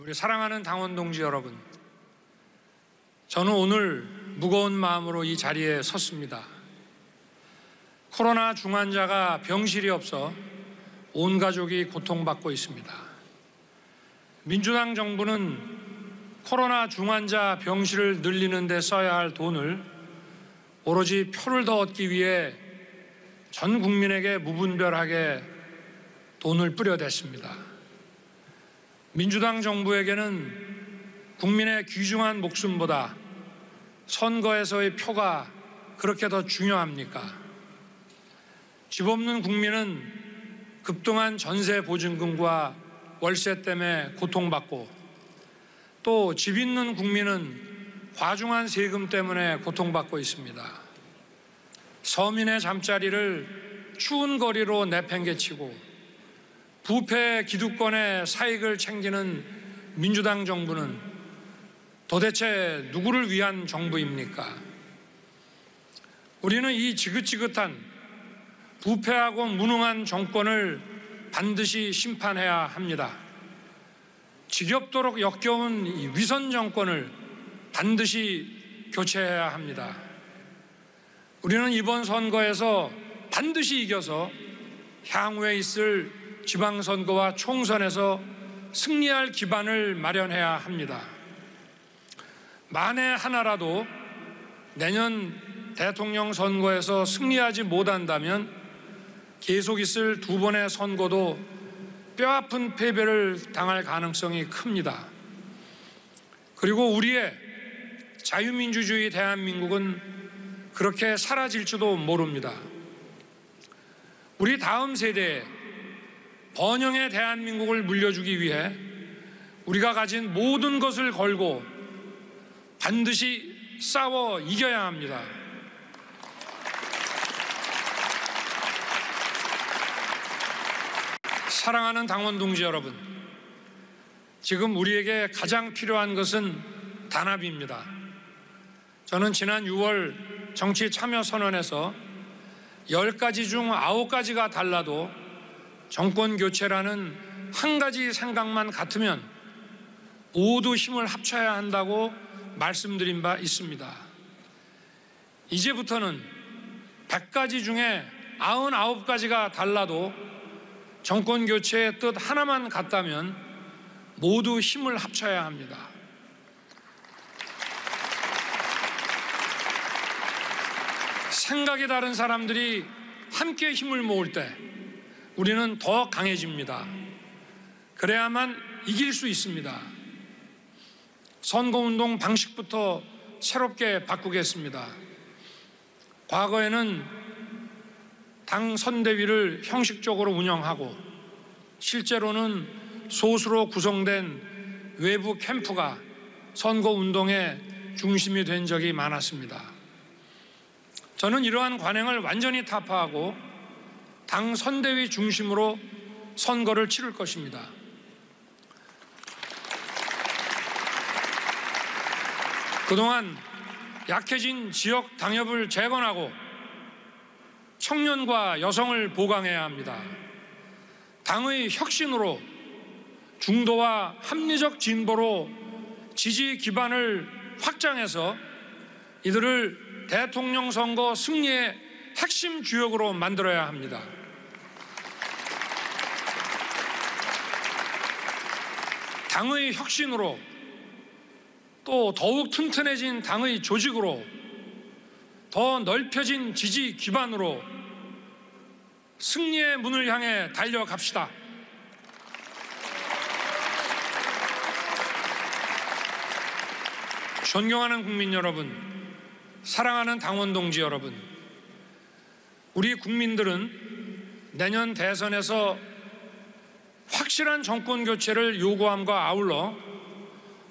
우리 사랑하는 당원 동지 여러분, 저는 오늘 무거운 마음으로 이 자리에 섰습니다. 코로나 중환자가 병실이 없어 온 가족이 고통받고 있습니다. 민주당 정부는 코로나 중환자 병실을 늘리는 데 써야 할 돈을 오로지 표를 더 얻기 위해 전 국민에게 무분별하게 돈을 뿌려댔습니다. 민주당 정부에게는 국민의 귀중한 목숨보다 선거에서의 표가 그렇게 더 중요합니까? 집 없는 국민은 급등한 전세 보증금과 월세 때문에 고통받고, 또 집 있는 국민은 과중한 세금 때문에 고통받고 있습니다. 서민의 잠자리를 추운 거리로 내팽개치고 부패 기득권의 사익을 챙기는 민주당 정부는 도대체 누구를 위한 정부입니까? 우리는 이 지긋지긋한 부패하고 무능한 정권을 반드시 심판해야 합니다. 지겹도록 역겨운 이 위선 정권을 반드시 교체해야 합니다. 우리는 이번 선거에서 반드시 이겨서 향후에 있을 지방선거와 총선에서 승리할 기반을 마련해야 합니다. 만에 하나라도 내년 대통령 선거에서 승리하지 못한다면 계속 있을 두 번의 선거도 뼈아픈 패배를 당할 가능성이 큽니다. 그리고 우리의 자유민주주의 대한민국은 그렇게 사라질지도 모릅니다. 우리 다음 세대에 번영의 대한민국을 물려주기 위해 우리가 가진 모든 것을 걸고 반드시 싸워 이겨야 합니다. 사랑하는 당원 동지 여러분, 지금 우리에게 가장 필요한 것은 단합입니다. 저는 지난 6월 정치 참여 선언에서 10가지 중 9가지가 달라도 정권 교체라는 한 가지 생각만 같으면 모두 힘을 합쳐야 한다고 말씀드린 바 있습니다. 이제부터는 100가지 중에 99가지가 달라도 정권 교체의 뜻 하나만 같다면 모두 힘을 합쳐야 합니다. 생각이 다른 사람들이 함께 힘을 모을 때 우리는 더 강해집니다. 그래야만 이길 수 있습니다. 선거운동 방식부터 새롭게 바꾸겠습니다. 과거에는 당 선대위를 형식적으로 운영하고 실제로는 소수로 구성된 외부 캠프가 선거운동의 중심이 된 적이 많았습니다. 저는 이러한 관행을 완전히 타파하고 당 선대위 중심으로 선거를 치를 것입니다. 그동안 약해진 지역 당협을 재건하고 청년과 여성을 보강해야 합니다. 당의 혁신으로 중도와 합리적 진보로 지지 기반을 확장해서 이들을 대통령 선거 승리의 핵심 주역으로 만들어야 합니다. 당의 혁신으로, 또 더욱 튼튼해진 당의 조직으로, 더 넓혀진 지지 기반으로 승리의 문을 향해 달려갑시다. 존경하는 국민 여러분, 사랑하는 당원 동지 여러분, 우리 국민들은 내년 대선에서 확실한 정권 교체를 요구함과 아울러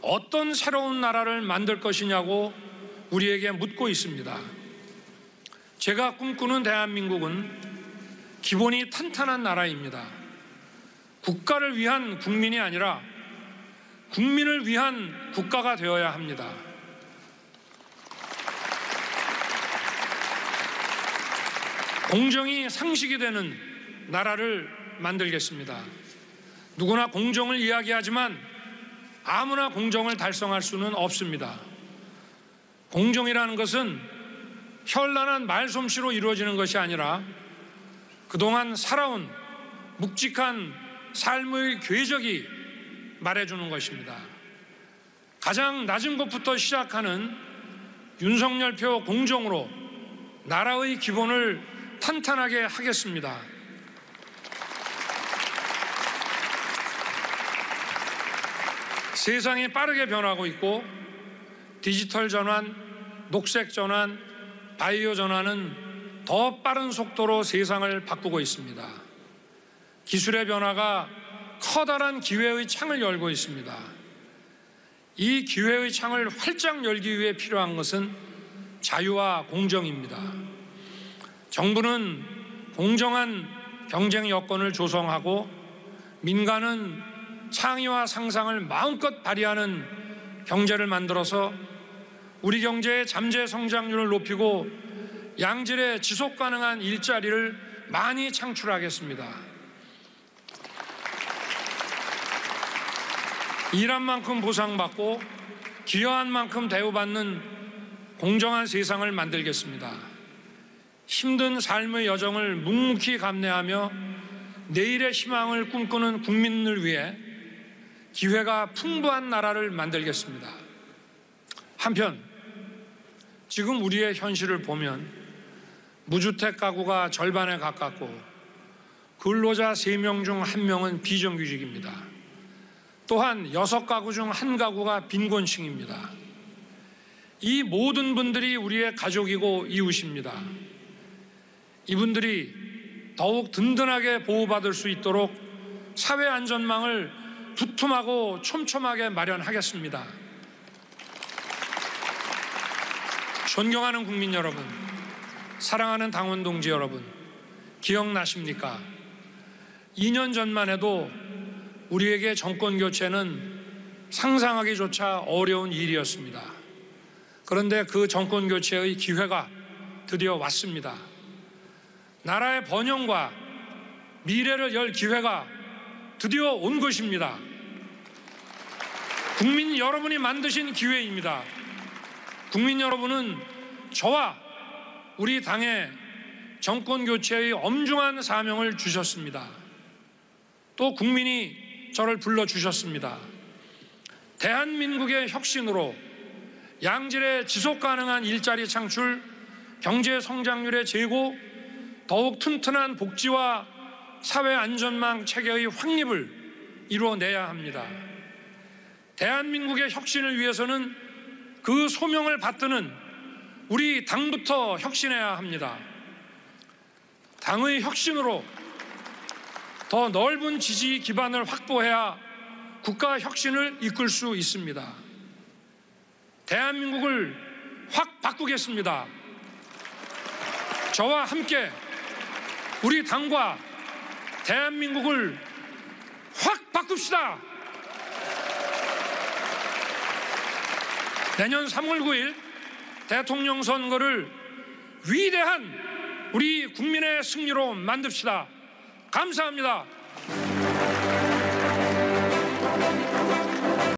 어떤 새로운 나라를 만들 것이냐고 우리에게 묻고 있습니다. 제가 꿈꾸는 대한민국은 기본이 탄탄한 나라입니다. 국가를 위한 국민이 아니라 국민을 위한 국가가 되어야 합니다. 공정이 상식이 되는 나라를 만들겠습니다. 누구나 공정을 이야기하지만 아무나 공정을 달성할 수는 없습니다. 공정이라는 것은 현란한 말솜씨로 이루어지는 것이 아니라 그동안 살아온 묵직한 삶의 궤적이 말해주는 것입니다. 가장 낮은 것부터 시작하는 윤석열표 공정으로 나라의 기본을 탄탄하게 하겠습니다. 세상이 빠르게 변하고 있고 디지털 전환, 녹색 전환, 바이오 전환은 더 빠른 속도로 세상을 바꾸고 있습니다. 기술의 변화가 커다란 기회의 창을 열고 있습니다. 이 기회의 창을 활짝 열기 위해 필요한 것은 자유와 공정입니다. 정부는 공정한 경쟁 여건을 조성하고 민간은 창의와 상상을 마음껏 발휘하는 경제를 만들어서 우리 경제의 잠재 성장률을 높이고 양질의 지속 가능한 일자리를 많이 창출하겠습니다. 일한 만큼 보상받고 기여한 만큼 대우받는 공정한 세상을 만들겠습니다. 힘든 삶의 여정을 묵묵히 감내하며 내일의 희망을 꿈꾸는 국민을 위해 기회가 풍부한 나라를 만들겠습니다. 한편 지금 우리의 현실을 보면 무주택 가구가 절반에 가깝고 근로자 3명 중 1명은 비정규직입니다. 또한 6가구 중 1가구가 빈곤층입니다. 이 모든 분들이 우리의 가족이고 이웃입니다. 이분들이 더욱 든든하게 보호받을 수 있도록 사회 안전망을 두툼하고 촘촘하게 마련하겠습니다. 존경하는 국민 여러분, 사랑하는 당원 동지 여러분, 기억나십니까? 2년 전만 해도 우리에게 정권 교체는 상상하기조차 어려운 일이었습니다. 그런데 그 정권 교체의 기회가 드디어 왔습니다. 나라의 번영과 미래를 열 기회가 드디어 온 것입니다. 국민 여러분이 만드신 기회입니다. 국민 여러분은 저와 우리 당에 정권 교체의 엄중한 사명을 주셨습니다. 또 국민이 저를 불러주셨습니다. 대한민국의 혁신으로 양질의 지속 가능한 일자리 창출, 경제 성장률의 제고, 더욱 튼튼한 복지와 사회 안전망 체계의 확립을 이루어내야 합니다. 대한민국의 혁신을 위해서는 그 소명을 받드는 우리 당부터 혁신해야 합니다. 당의 혁신으로 더 넓은 지지 기반을 확보해야 국가 혁신을 이끌 수 있습니다. 대한민국을 확 바꾸겠습니다. 저와 함께 우리 당과 대한민국을 확 바꿉시다. 내년 3월 9일 대통령 선거를 위대한 우리 국민의 승리로 만듭시다. 감사합니다.